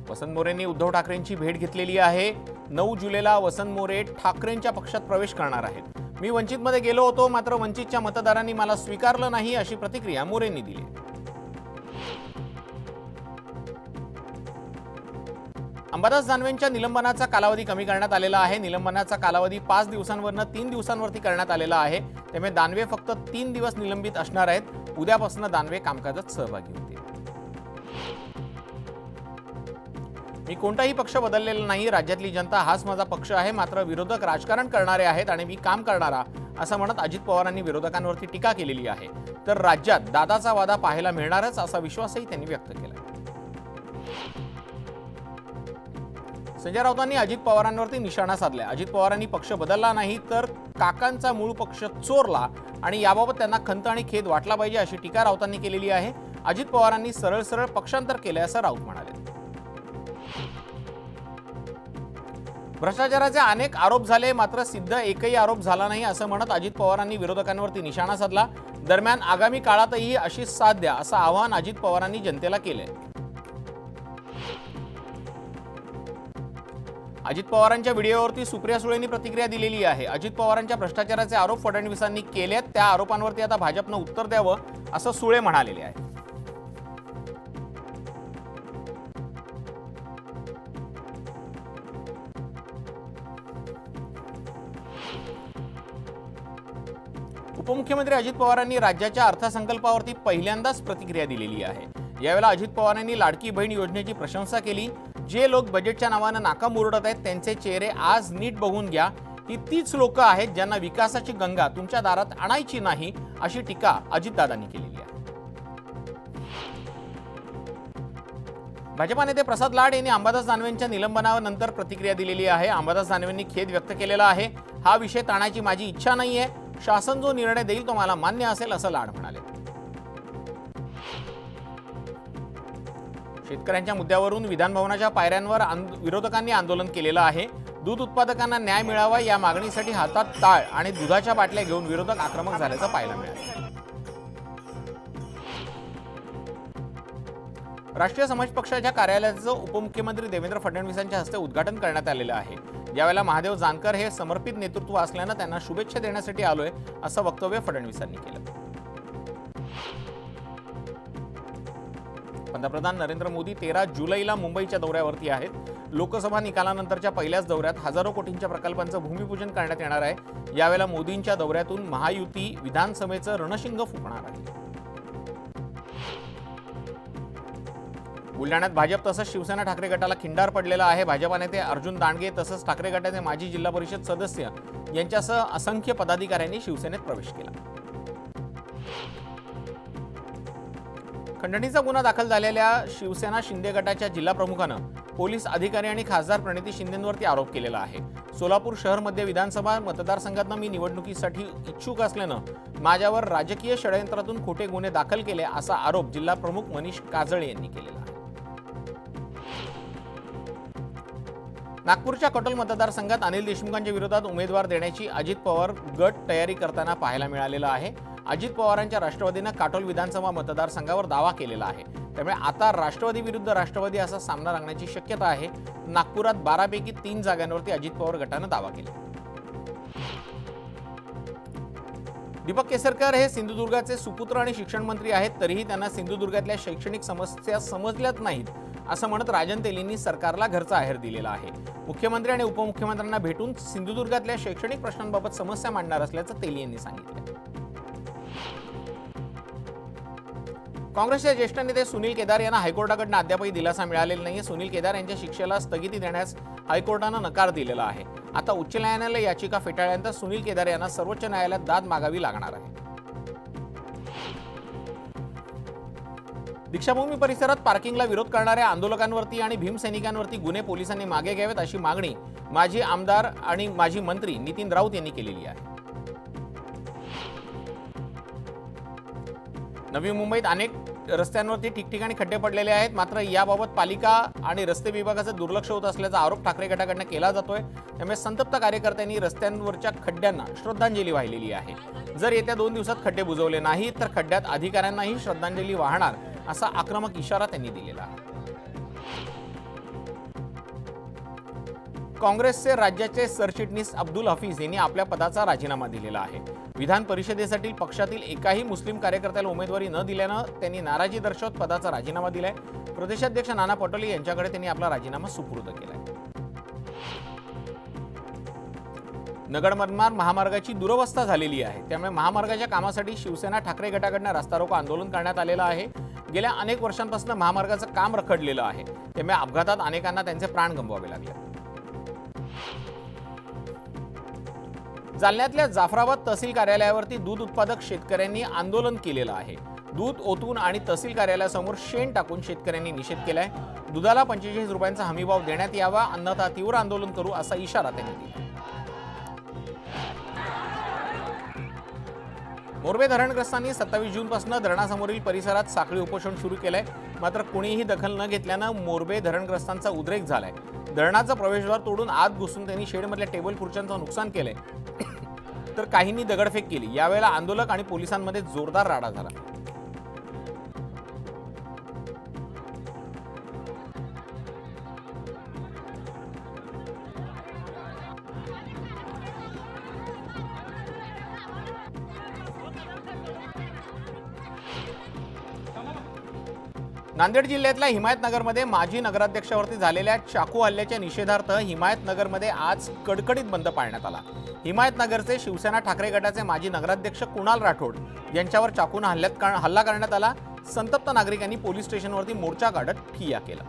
वसंत मोरेंनी उद्धव ठाकरेंची भेट घेतलेली आहे। 9 जुलैला वसंत मोरे ठाकरेंच्या पक्षात प्रवेश करणार आहेत। मी वंचितमध्ये गेलो होतो, मात्र वंचितच्या मतदारांनी मला स्वीकारलं नाही, अशी प्रतिक्रिया मोरेंनी दिली। अंबादास दानवेंच्या निलंबनाचा कालावधी कमी करण्यात आलेला आहे। निलंबनाचा कालावधी 5 दिवसांवरून 3 दिवसांवरती करण्यात आलेला आहे। त्यामुळे दानवे फक्त 3 दिवस निलंबित असणार आहेत। उद्यापासून दानवे कामकाजात सहभागी होतील। मी कोणताही पक्ष बदललेला नाही, राज्यातली जनता हाच माझा पक्ष आहे, मात्र विरोधक राजकारण करणारे आहेत आणि मी काम करणारा, असं म्हणत अजित पवारांनी विरोधकांवरती टीका केलेली आहे। तर राज्यात दादाचा वादा पाहायला मिळणारच असा विश्वासही त्यांनी व्यक्त केला। संजय राऊतांनी अजित पवारांवरती निशाणा साधलाय। अजित पवारांनी पक्ष बदलला नाही तर काकांचा मूळ पक्ष चोरला आणि याबाबत त्यांना खंत आणि खेद वाटला पाहिजे, अशी टीका राऊतांनी केलेली आहे। अजित पवारांनी सरळ सरळ पक्षांतर केले असं राऊत म्हणाले। भ्रष्टाचाराचे अनेक आरोप झाले, मात्र सिद्ध एकही आरोप झाला नाही, असं म्हणत अजित पवारांनी विरोधकांवरती निशाणा साधला। दरम्यान आगामी काळातही अशीच साथ द्या, असं आवाहन अजित पवारांनी जनतेला केले। अजित पवारांच्या व्हिडिओवरती सुप्रिया सुळेंनी प्रतिक्रिया दिलेली आहे। अजित पवारांच्या भ्रष्टाचाराचे आरोप फडणवीसांनी केलेत, त्या आरोपांवरती आता भाजपनं उत्तर द्यावं, असं सुळे म्हणालेले आहे। उपमुख्यमंत्री अजित पवारांनी राज्याच्या अर्थसंकल्पावरती पहिल्यांदाच प्रतिक्रिया दिलेली आहे। यावेळेला अजित पवारांनी लाडकी बहीण योजनेची प्रशंसा केली। जे लोक बजेटच्या नावाने नाका मुरडत आहेत त्यांचे चेहरे आज नीट बघून घ्या। ही तीच लोक आहेत ज्यांना विकासाची गंगा तुमच्या दारात आणायची नाही, अशी टीका अजितदादांनी केलेली आहे। भाजपा नेते प्रसाद लाड यांनी अंबादास दानवेंच्या निलंबनानंतर प्रतिक्रिया दिलेली आहे। अंबादास दानवेंनी खेद व्यक्त केलेला आहे। हा विषय ताणायची माझी इच्छा नाहीये, शासन जो निर्णय देईल तो मला मान्य असेल, असं लाड म्हणाले। शेतकऱ्यांच्या मुद्द्यावरून विधानभवनाच्या पायऱ्यांवर विरोधकांनी आंदोलन केलेलं आहे। दूध उत्पादकांना न्याय मिळावा या मागणीसाठी हातात टाळ आणि दुधाच्या बाटल्या घेऊन विरोधक आक्रमक झाल्याचं पाहायला मिळालं। राष्ट्रीय समाज पक्षाच्या कार्यालयाचं उपमुख्यमंत्री देवेंद्र फडणवीसांच्या हस्ते उद्घाटन करण्यात आलेलं आहे। यावेळेला महादेव जानकर हे समर्पित नेतृत्व असल्यानं त्यांना शुभेच्छा देण्यासाठी आलोय, असं वक्तव्य फडणवीसांनी केलं। पंतप्रधान नरेंद्र मोदी 13 जुलैला मुंबईच्या दौऱ्यावरती आहेत। लोकसभा निकालानंतरच्या पहिल्याच दौऱ्यात हजारो कोटींच्या प्रकल्पांचं भूमिपूजन करण्यात येणार आहे। यावेळेला मोदींच्या दौऱ्यातून महायुती विधानसभेचं रणशिंग फुंकणार आहे। बुलढाण्यात भाजप तसंच शिवसेना ठाकरे गटाला खिंडार पडलेला आहे। भाजपा नेते अर्जुन दांडगे तसंच ठाकरे गटाचे माजी जिल्हा परिषद सदस्य यांच्यासह असंख्य पदाधिकाऱ्यांनी शिवसेनेत प्रवेश केला। खंडणीचा गुन्हा दाखल झालेल्या शिवसेना शिंदे गटाच्या जिल्हा प्रमुखानं पोलीस अधिकारी आणि खासदार प्रणिती शिंदेंवरती आरोप केलेला आहे। सोलापूर शहर मध्य विधानसभा मतदारसंघातनं मी निवडणुकीसाठी इच्छुक असल्यानं माझ्यावर राजकीय षडयंत्रातून खोटे गुन्हे दाखल केले, असा आरोप जिल्हा प्रमुख मनीष काजळे यांनी केलेला आहे। नागपूरच्या कटोल मतदारसंघात अनिल देशमुखांच्या विरोधात उमेदवार देण्याची अजित पवार गट तयारी करताना पाहायला मिळालेलं आहे। अजित पवारांच्या राष्ट्रवादीनं काटोल विधानसभा मतदारसंघावर दावा केलेला आहे। त्यामुळे आता राष्ट्रवादी विरुद्ध राष्ट्रवादी असा सामना रंगण्याची शक्यता आहे। नागपुरात 12 पैकी 3 जागांवरती अजित पवार गटानं दावा केला। दीपक केसरकर हे सिंधुदुर्गाचे सुपुत्र आणि शिक्षण मंत्री आहेत, तरीही त्यांना सिंधुदुर्गातल्या शैक्षणिक समस्या समजल्याच नाहीत, असं म्हणत राजन तेलींनी सरकारला घरचा आहेर दिलेला आहे। मुख्यमंत्री आणि उपमुख्यमंत्र्यांना भेटून सिंधुदुर्गातल्या शैक्षणिक प्रश्नांबाबत समस्या मांडणार असल्याचं तेली यांनी सांगितलं। काँग्रेसचे ज्येष्ठ नेते सुनील केदार यांना हायकोर्टाकडून अद्यापही दिलासा मिळालेला नाही। सुनील केदार यांच्या शिक्षेला स्थगिती देण्यास हायकोर्टानं नकार दिलेला आहे। आता उच्च न्यायालयाला याचिका फेटाळल्यानंतर सुनील केदार यांना सर्वोच्च न्यायालयात दाद मागावी लागणार आहे। दीक्षाभूमी परिसरात पार्किंगला विरोध करणाऱ्या आंदोलकांवरती आणि भीमसैनिकांवरती गुन्हे पोलिसांनी मागे घ्यावेत, अशी मागणी माजी आमदार आणि माजी मंत्री नितीन राऊत यांनी केलेली आहे। नवी मुंबईत अनेक रस्त्यांवरती ठिकठिकाणी खड्डे पडलेले आहेत, मात्र याबाबत पालिका आणि रस्ते विभागाचं दुर्लक्ष होत असल्याचा आरोप ठाकरे गटाकडून केला जातोय। त्यामुळे संतप्त कार्यकर्त्यांनी रस्त्यांवरच्या खड्ड्यांना श्रद्धांजली वाहिलेली आहे। जर येत्या 2 दिवसात खड्डे बुजवले नाही तर खड्ड्यात अधिकाऱ्यांनाही श्रद्धांजली वाहणार, असा आक्रमक इशारा त्यांनी दिलेला आहे। काँग्रेसचे राज्याचे सरचिटणीस अब्दुल हफीज यांनी आपल्या पदाचा राजीनामा दिलेला आहे। विधान परिषदेसाठी पक्षातील एकाही मुस्लिम कार्यकर्त्याला उमेदवारी न दिल्यानं त्यांनी नाराजी दर्शवत पदाचा राजीनामा दिलाय। प्रदेशाध्यक्ष नाना पटोले यांच्याकडे त्यांनी आपला राजीनामा सुपूर्द केलाय। नगर मनमाड महामार्गाची दुरवस्था झालेली आहे, त्यामुळे महामार्गाच्या कामासाठी शिवसेना ठाकरे गटाकडून रस्ता रोको आंदोलन करण्यात आलेलं आहे। गेल्या अनेक वर्षांपासून महामार्गाचं काम रखडलेलं आहे, त्यामुळे अपघातात अनेकांना त्यांचे प्राण गमवावे लागले। जालन्यातल्या जाफराबाद तहसील कार्यालयावरती दूध उत्पादक शेतकऱ्यांनी आंदोलन केलेलं आहे। दूध ओतून आणि तहसील कार्यालयासमोर शेण टाकून शेतकऱ्यांनी निषेध केलाय। दुधाला 45 रुपयांचा हमीभाव देण्यात यावा, अन्यथा तीव्र आंदोलन करू असा इशारा त्यांनी दिला। मोरबे धरणग्रस्तांनी 27 जूनपासून धरणासमोरील परिसरात साखळी उपोषण सुरू केलंय, मात्र कुणीही दखल न घेतल्यानं मोरबे धरणग्रस्तांचा उद्रेक झालाय। धरणाचा प्रवेशद्वार तोडून आत घुसून त्यांनी शेडमधल्या टेबल खुर्च्यांचं नुकसान केलंय, तर काहींनी दगडफेक केली। यावेळेला आंदोलक आणि पोलिसांमध्ये जोरदार राडा झाला। नांदेड जिल्ह्यातल्या हिमायतनगरमध्ये माजी नगराध्यक्षावरती झालेल्या चाकू हल्ल्याच्या निषेधार्थ हिमायतनगरमध्ये आज कडकडीत बंद पाळण्यात आला। हिमायतनगरचे शिवसेना ठाकरे गटाचे माजी नगराध्यक्ष कुणाल राठोड यांच्यावर चाकून हल्ला करण्यात आला। संतप्त नागरिकांनी पोलीस स्टेशनवरती मोर्चा काढत ठिय्या केला।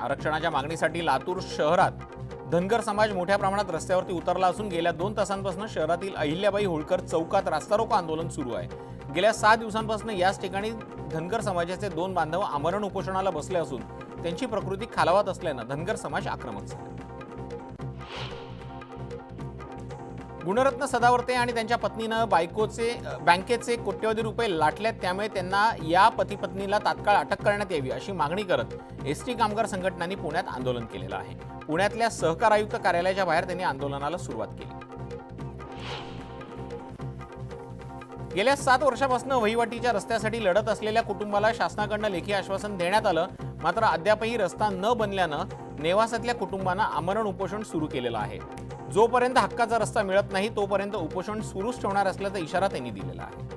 आरक्षणाच्या मागणीसाठी लातूर शहरात धनगर समाज मोठ्या प्रमाणात रस्त्यावरती उतरला असून गेल्या 2 तासांपासून शहरातील अहिल्याबाई होळकर चौकात रास्ता रोको आंदोलन सुरू आहे। गेल्या 6 दिवसांपासून याच ठिकाणी धनगर समाजाचे 2 बांधव आमरण उपोषणाला बसले असून त्यांची प्रकृती खालावत असल्यानं धनगर समाज आक्रमक झाला। गुणरत्न सदावर्ते आणि त्यांच्या पत्नीनं बँकेचे कोट्यवधी रुपये लाटल्यात, त्यामुळे त्यांना या पती पत्नीला तात्काळ अटक करण्यात यावी अशी मागणी करत एसटी कामगार संघटनांनी पुण्यात आंदोलन केलेलं आहे। पुण्यातल्या सहकार आयुक्त कार्यालयाच्या बाहेर त्यांनी आंदोलनाला सुरुवात केली। गेल्या 7 वर्षांपासून वहिवाटीच्या रस्त्यासाठी लढत असलेल्या कुटुंबाला शासनाकडून लेखी आश्वासन देण्यात आलं, मात्र अद्यापही रस्ता न बनल्यानं नेवासातल्या कुटुंबांना आमरण उपोषण सुरू केलेलं आहे। जोपर्यंत हक्काचा रस्ता मिळत नाही तोपर्यंत उपोषण सुरूच ठेवणार असल्याचा इशारा त्यांनी दिलेला आहे।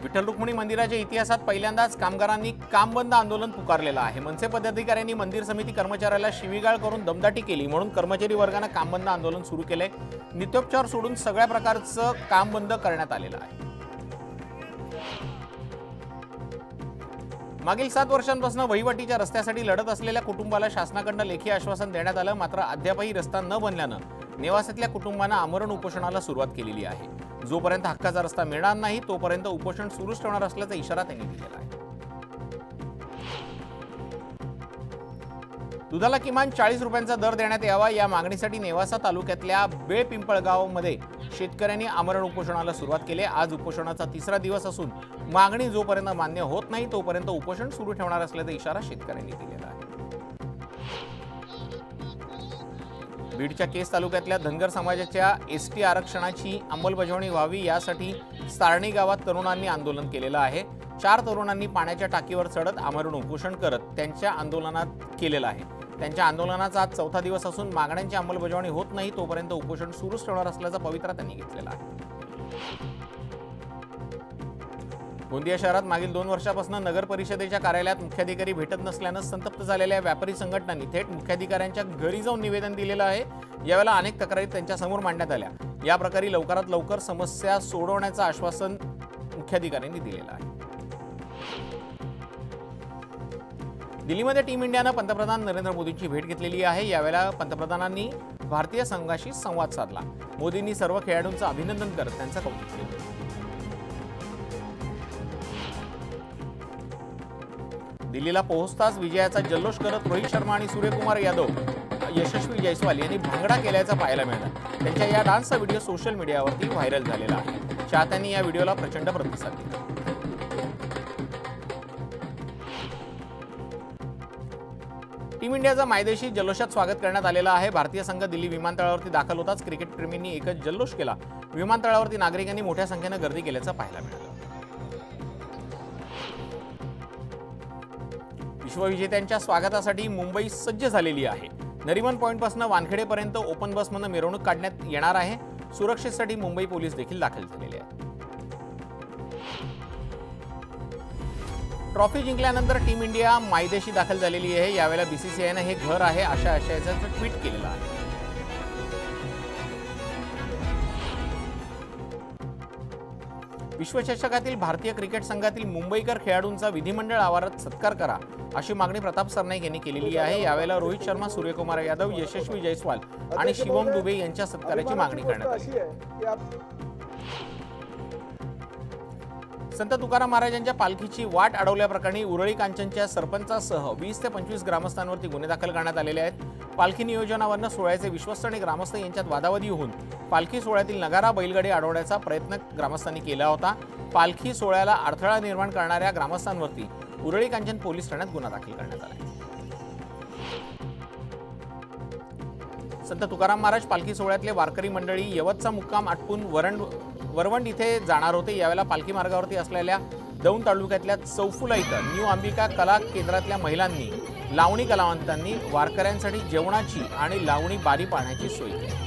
विठ्ठल रुक्मिणी मंदिराच्या इतिहासात पहिल्यांदाच कामगारांनी काम बंद आंदोलन पुकारलेलं आहे। मनसे पदाधिकाऱ्यांनी मंदिर समिती कर्मचाऱ्याला शिवीगाळ करून दमदाटी केली म्हणून कर्मचारी वर्गाने काम बंद आंदोलन सुरू केले। नित्योपचार सोडून सगळ्या प्रकारचं काम बंद करण्यात आलेलं आहे। मागील 7 वर्षांपासून वहिवाटीच्या रस्त्यासाठी लढत असलेल्या कुटुंबाला शासनाकडून लेखी आश्वासन देण्यात आलं, मात्र अद्यापही रस्ता न बनल्यानं नेवासातल्या कुटुंबांना आमरण उपोषणाला सुरुवात केलेली आहे। जोपर्यंत हक्काचा रस्ता मिळणार नाही तोपर्यंत उपोषण सुरूच ठेवणार असल्याचा इशारा त्यांनी दिलेला आहे। दुधाला किमान 40 रुपयांचा दर देण्यात यावा या मागणीसाठी नेवासा तालुक्यातल्या बेळपिंपळगावमध्ये शेतकऱ्यांनी आमरण उपोषणाला सुरुवात केली। आज उपोषणाचा 3रा दिवस असून मागणी जोपर्यंत मान्य होत नाही तोपर्यंत उपोषण सुरू ठेवणार असल्याचा इशारा शेतकऱ्यांनी दिलेला आहे। बीडच्या केस तालुक्यातल्या धनगर समाजाच्या एसटी आरक्षणाची अंमलबजावणी व्हावी यासाठी सारणी गावात तरुणांनी आंदोलन केलेलं आहे। 4 तरुणांनी पाण्याच्या टाकीवर चढत आमरण उपोषण करत त्यांच्या आंदोलनात केलेलं आहे। त्यांच्या आंदोलनाचा आज 4था दिवस असून मागण्यांची अंमलबजावणी होत नाही तोपर्यंत उपोषण सुरूच ठेवणार असल्याचा पवित्रा त्यांनी घेतलेला आहे। गोंदिया शहरात मागील 2 वर्षापासून नगर परिषदेच्या कार्यालयात मुख्याधिकारी भेटत नसल्यानं संतप्त झालेल्या व्यापारी संघटनांनी थेट मुख्याधिकाऱ्यांच्या घरी जाऊन निवेदन दिलेलं आहे। यावेळेला अनेक तक्रारी त्यांच्या समोर मांडण्यात आल्या। या प्रकारे लवकरात लवकर समस्या सोडवण्याचं आश्वासन मुख्याधिकाऱ्यांनी दिलेलं आहे। दिल्लीमध्ये टीम इंडियानं पंतप्रधान नरेंद्र मोदींची भेट घेतलेली आहे। यावेळेला पंतप्रधानांनी भारतीय संघाशी संवाद साधला। मोदींनी सर्व खेळाडूंचं अभिनंदन करत त्यांचं कौतुक केलं। दिल्लीला पोहोचताच विजयाचा जल्लोष करत रोहित शर्मा आणि सूर्यकुमार यादव यशस्वी जयस्वाल यांनी भांगडा केल्याचं पाहायला मिळालं। त्यांच्या या डान्सचा व्हिडिओ सोशल मीडियावरती व्हायरल झालेला आहे। चाहत्यांनी या व्हिडिओला प्रचंड प्रतिसाद दिला। टीम इंडियाचं मायदेशी जल्लोषात स्वागत करण्यात आलेलं आहे। भारतीय संघ दिल्ली विमानतळावरती दाखल होताच क्रिकेट प्रेमींनी एकच जल्लोष केला। विमानतळावरती नागरिकांनी मोठ्या संख्येने गर्दी केल्याचं पाहायला मिळालं। विश्वविजेत्यांच्या स्वागतासाठी मुंबई सज्ज झालेली आहे। नरिमन पॉइंटपासून वानखेडेपर्यंत ओपन बसमधून मिरवणूक काढण्यात येणार आहे। सुरक्षेसाठी मुंबई पोलीस देखील दाखल झालेले आहेत। ट्रॉफी जिंकल्यानंतर टीम इंडिया मायदेशी दाखल झालेली आहे। यावेळेला बीसीसीआयने हे घर आहे अशा आशयाचं ट्विट केलेलं आहे। विश्वचषकातील भारतीय क्रिकेट संघातील मुंबईकर खेळाडूंचा विधिमंडळ आवारात सत्कार करा अशी मागणी प्रताप सरनाईक यांनी केलेली आहे। यावेळेला रोहित शर्मा, सूर्यकुमार यादव, यशस्वी जयस्वाल आणि शिवम दुबे यांच्या सत्काराची मागणी करण्यात आली आहे। संत तुकाराम महाराजांच्या पालखीची वाट अडवल्याप्रकरणी उरळी कांचनच्या सरपंचासह 20 ते 25 ग्रामस्थांवरती गुन्हे दाखल करण्यात आलेले आहेत। पालखी नियोजनावरून सोहळ्याचे विश्वस्त आणि ग्रामस्थ यांच्यात वादावादी होऊन पालखी सोहळ्यातील नगारा बैलगाडी अडवण्याचा प्रयत्न ग्रामस्थांनी केला होता। पालखी सोहळ्याला अडथळा निर्माण करणाऱ्या ग्रामस्थांवरती उरळी कांचन पोलीस ठाण्यात गुन्हा दाखल करण्यात आला। संत तुकाराम महाराज पालखी सोहळ्यातले वारकरी मंडळी यवतचा मुक्काम आटपून वरवंड इथे जाणार होते। यावेळेला पालखी मार्गावरती असलेल्या दौंड तालुक्यातल्या चौफुला इथं न्यू अंबिका कला केंद्रातल्या महिलांनी, लावणी कलावंतांनी वारकऱ्यांसाठी जेवणाची आणि लावणी बारी पाहण्याची सोय केली।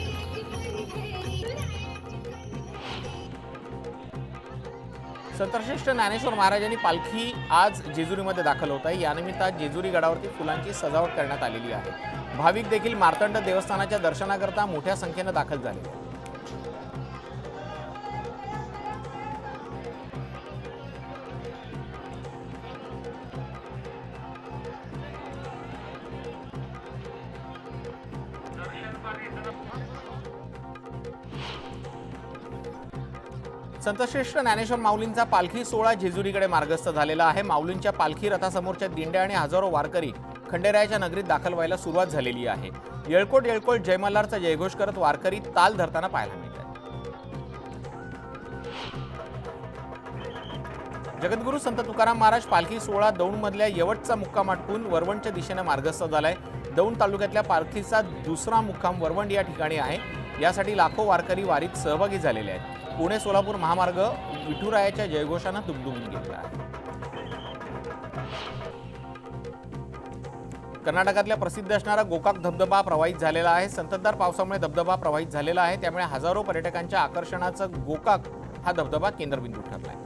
संतश्रेष्ठ ज्ञानेश्वर महाराजांनी पालखी आज जेजुरीमध्ये दाखल होत आहे। यानिमित्त जेजुरी गडावरती फुलांची सजावट करण्यात आलेली आहे। भाविक देखील मार्तंड देवस्थानाच्या दर्शनाकरता मोठ्या संख्येने दाखल झाले आहेत। संतश्रेष्ठ ज्ञानेश्वर माऊलींचा पालखी सोहळा जेजुरीकडे मार्गस्थ झालेला आहे। माऊलींच्या पालखी रथासमोरच्या दिंड्या आणि हजारो वारकरी खंडेरायाच्या नगरीत दाखल व्हायला सुरुवात झालेली आहे। येळकोट येळकोट जय मल्हारचा जयघोष करत वारकरी ताल धरताना पाहायला मिळतात। जगद्गुरू संत तुकाराम महाराज पालखी सोहळा दौंडमधल्या यवतचा मुक्काम आटपून वरवंडच्या दिशेने मार्गस्थ झालाय। दौंड तालुक्यातल्या पालखीचा दुसरा मुक्काम वरवंड या ठिकाणी आहे। यासाठी लाखो वारकरी वारीत सहभागी झालेले आहेत। पुणे सोलापूर महामार्ग विठुरायाच्या जयघोषाने दुमदुमून गेला आहे। कर्नाटकातल्या प्रसिद्ध असणारा गोकाक धबधबा प्रवाहित झालेला आहे। संततधार पावसामुळे धबधबा प्रवाहित झालेला आहे। त्यामुळे हजारो पर्यटकांच्या आकर्षणाचं गोकाक हा धबधबा केंद्रबिंदू ठरला आहे।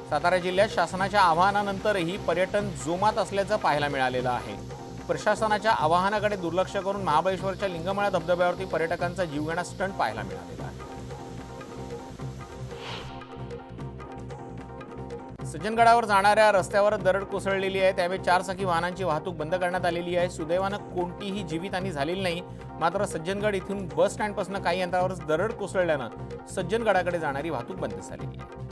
सातारा जिल्ह्यात शासनाच्या आवाहनानंतरही पर्यटन जोमात असल्याचं पाहायला मिळालेलं आहे। प्रशासनाच्या आवाहनाकडे दुर्लक्ष करून महाबळेश्वरच्या लिंगमळा धबधब्यावरती पर्यटकांचा जीवघेणा स्टंट पाहायला मिळालेला आहे। सज्जनगडावर जाणाऱ्या रस्त्यावर दरड कोसळलेली आहे। त्यामुळे चारचाकी वाहनांची वाहतूक बंद करण्यात आलेली आहे। सुदैवानं कोणतीही जीवितहानी झालेली नाही। मात्र सज्जनगड इथून बस स्टँडपासून काही अंतरावर दरड कोसळल्यानं सज्जनगडाकडे जाणारी वाहतूक बंद झालेली आहे।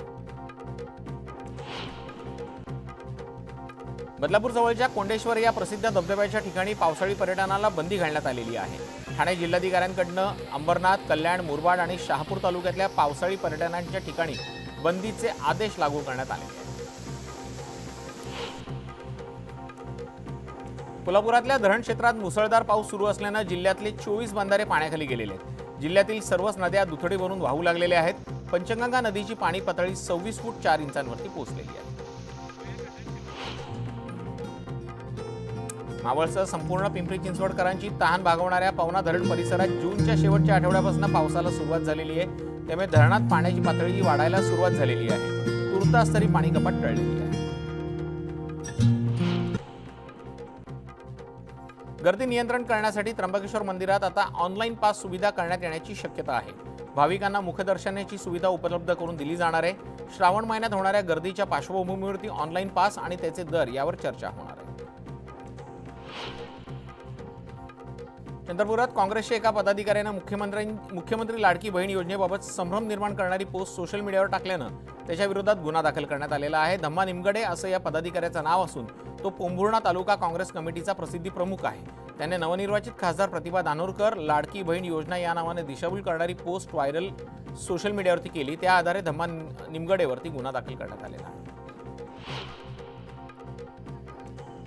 बदलापूर जवळच्या कोंडेश्वर या प्रसिद्ध धबधब्याच्या ठिकाणी पावसाळी पर्यटनाला बंदी घालण्यात आलेली आहे। ठाणे जिल्हाधिकाऱ्यांकडून अंबरनाथ, कल्याण, मुरबाड आणि शहापूर तालुक्यातल्या पावसाळी पर्यटनाच्या ठिकाणी बंदीचे आदेश लागू करण्यात आले आहेत। कोल्हापुरातल्या धरण क्षेत्रात मुसळधार पाऊस सुरू असल्यानं जिल्ह्यातले 24 बंधारे पाण्याखाली गेलेले आहेत। जिल्ह्यातील सर्वच नद्या दुथडी भरून वाहू लागलेल्या आहेत। पंचगंगा नदीची पाणी पातळी 26 फूट 4 इंचांवरती पोहोचलेली आहे। मावळसह संपूर्ण पिंपरी चिंचवडकरांची तहान भागवणाऱ्या पवना धरण परिसरात जूनच्या शेवटच्या आठवड्यापासून पावसाला सुरुवात झालेली आहे। त्यामुळे धरणात पाण्याची पातळी वाढायला सुरुवात झालेली आहे। तुर्तास तरी पाणी कपात टळलेली आहे। गर्दी नियंत्रण करण्यासाठी त्र्यंबकेश्वर मंदिरात आता ऑनलाईन पास सुविधा करण्यात येण्याची शक्यता आहे। भाविकांना मुखदर्शनाची सुविधा उपलब्ध करून दिली जाणार आहे। श्रावण महिन्यात होणाऱ्या गर्दीच्या पार्श्वभूमीवरती ऑनलाईन पास आणि त्याचे दर यावर चर्चा होणार आहे। चंद्रपुरात काँग्रेसच्या एका पदाधिकाऱ्याने मुख्यमंत्री लाडकी बहीण योजनेबाबत संभ्रम निर्माण करणारी पोस्ट सोशल मीडियावर टाकल्यानं त्याच्या विरोधात गुन्हा दाखल करण्यात आलेला आहे। धम्मा निमगडे असं या पदाधिकाऱ्याचं नाव असून तो पोंभुर्णा तालुका काँग्रेस कमिटीचा प्रसिद्धी प्रमुख आहे। त्याने नवनिर्वाचित खासदार प्रतिभा दानोरकर लाडकी बहीण योजना या नावाने दिशाभूल करणारी पोस्ट व्हायरल सोशल मीडियावरती केली। त्या आधारे धम्मा निमगडेवरती गुन्हा दाखल करण्यात आलेला आहे।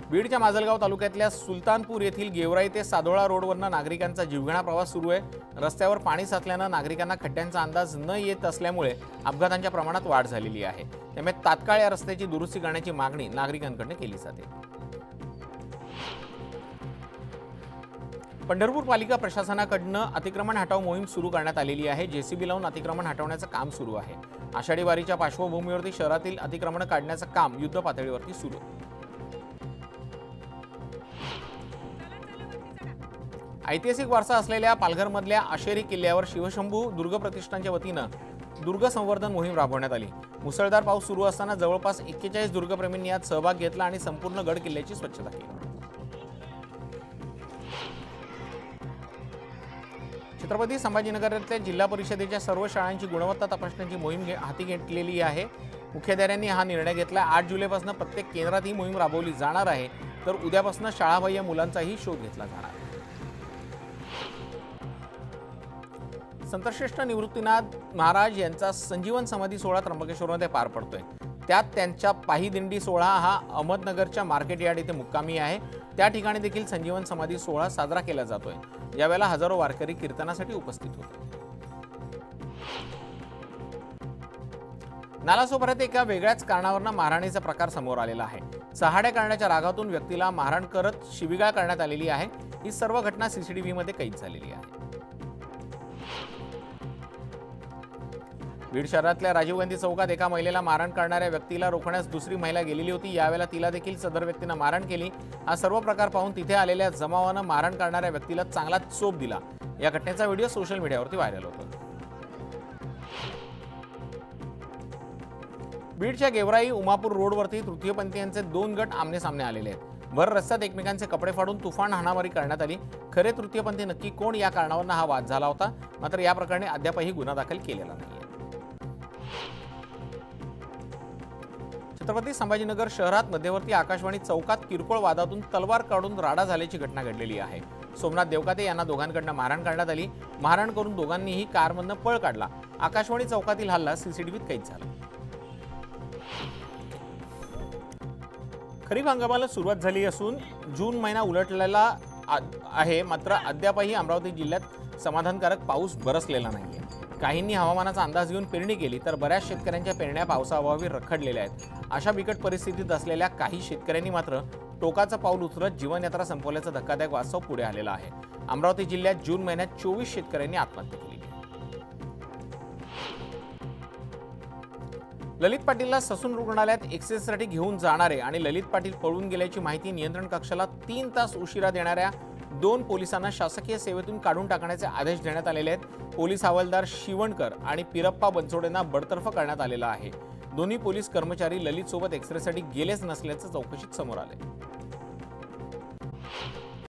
बीडच्या माजलगाव तालुक्यातल्या सुलतानपूर येथील गेवराई ते सादोळा रोडवरनं नागरिकांचा जीवघेणा प्रवास सुरू आहे। रस्त्यावर पाणी साचल्यानं नागरिकांना खड्ड्यांचा अंदाज न येत असल्यामुळे अपघातांच्या प्रमाणात वाढ झालेली आहे। त्यामुळे तात्काळ या रस्त्याची दुरुस्ती करण्याची मागणी नागरिकांकडून केली जाते। पंढरपूर पालिका प्रशासनाकडून अतिक्रमण हटाव मोहीम सुरू करण्यात आलेली आहे। जेसीबी लावून अतिक्रमण हटवण्याचं काम सुरू आहे। आषाढी वारीच्या पार्श्वभूमीवरती शहरातील अतिक्रमण काढण्याचं काम युद्ध पातळीवरती सुरू आहे। ऐतिहासिक वारसा असलेल्या पालघरमधल्या आशेरी किल्ल्यावर शिवशंभू दुर्ग प्रतिष्ठानच्या वतीनं दुर्ग संवर्धन मोहीम राबवण्यात आली। मुसळधार पाऊस सुरू असताना जवळपास 41 दुर्गप्रेमींनी यात सहभाग घेतला आणि संपूर्ण गड किल्ल्याची स्वच्छता केली। छत्रपती संभाजीनगरातल्या जिल्हा परिषदेच्या सर्व शाळांची गुणवत्ता तपासण्याची मोहीम हाती घेतलेली आहे। मुख्याधिकाऱ्यांनी हा निर्णय घेतला। 8 जुलैपासून प्रत्येक केंद्रात ही मोहीम राबवली जाणार आहे, तर उद्यापासून शाळाबाह्य मुलांचाही शोध घेतला जाणार आहे। संतश्रेष्ठ निवृत्तीनाथ महाराज यांचा संजीवन समाधी सोहळा त्र्यंबकेश्वरमध्ये पार पडतोय। त्यात त्यांच्या पायी दिंडी सोहळा हा अहमदनगरच्या मार्केट यार्ड येथे मुक्कामी आहे। त्या ठिकाणी देखील संजीवन समाधी सोहळा साजरा केला जातोय। यावेळेला हजारो वारकरी कीर्तनासाठी उपस्थित होते। नालासोपाऱ्यात एका वेगळ्याच कारणावरून मारहाणीचा प्रकार समोर आलेला आहे। चहाड्या करण्याच्या रागातून व्यक्तीला मारहाण करत शिवीगाळ करण्यात आलेली आहे। ही सर्व घटना सीसीटीव्ही मध्ये कैद झालेली आहे। बीड शहरातल्या राजीव गांधी चौकात एका महिलेला मारहाण करणाऱ्या व्यक्तीला रोखण्यास दुसरी महिला गेलेली होती। यावेळेला तिला देखील सदर व्यक्तीने मारहाण केली। हा सर्व प्रकार पाहून तिथे आलेल्या जमावानं मारहाण करणाऱ्या व्यक्तीला चांगला चोप दिला। या घटनेचा व्हिडिओ सोशल मीडियावरती व्हायरल होतो। बीडच्या गेवराई उमापूर रोडवरती तृतीयपंथीयांचे 2 गट आमने-सामने आलेले आहेत। भर रस्त्यात एकमेकांचे कपडे फाडून तुफान हाणामारी करण्यात आली। खरे तृतीयपंथी नक्की कोण या कारणावरून हा वाद झाला होता, मात्र या प्रकरणी अद्यापही गुन्हा दाखल केलेला नाही। छत्रपती संभाजीनगर शहरात मध्यवर्ती आकाशवाणी चौकात किरकोळ वादातून तलवार काढून राडा झाल्याची घटना घडलेली आहे। सोमनाथ देवकाते यांना दोघांकडून मारहाण करण्यात आली। मारहाण करून दोघांनीही कारमधून पळ काढला। आकाशवाणी चौकातील हल्ला सीसीटीव्हीत कैद झाला। खरीप हंगामाला सुरुवात झाली असून जून महिना उलटलेला आहे, मात्र अद्यापही अमरावती जिल्ह्यात समाधानकारक पाऊस बरसलेला नाहीये। काहींनी हवामानाचा अंदाज घेऊन पेरणी केली, तर बऱ्याच शेतकऱ्यांच्या पेरण्या पावसाअभावी रखडलेल्या आहेत। अशा बिकट परिस्थितीत असलेल्या काही शेतकऱ्यांनी मात्र टोकाचं पाऊल उचलत जीवनयात्रा संपवल्याचा धक्कादायक वास्तव पुढे आलेला आहे। अमरावती जिल्ह्यात जून महिन्यात 24 शेतकऱ्यांनी आत्महत्या केली। ललित पाटीलला ससून रुग्णालयात एक्सरेसाठी घेऊन जाणारे आणि ललित पाटील पळून गेल्याची माहिती नियंत्रण कक्षाला 3 तास उशिरा देणाऱ्या 2 पोलिसांना शासकीय सेवेतून काढून टाकण्याचे आदेश देण्यात आलेले आहेत। पोलीस हवालदार शिवणकर आणि पिरप्पा बनसोडेंना बडतर्फ करण्यात आलेला आहे। दोन्ही पोलीस कर्मचारी ललित सोबत एक्सरेसाठी गेलेच नसल्याचं चौकशीत समोर आले।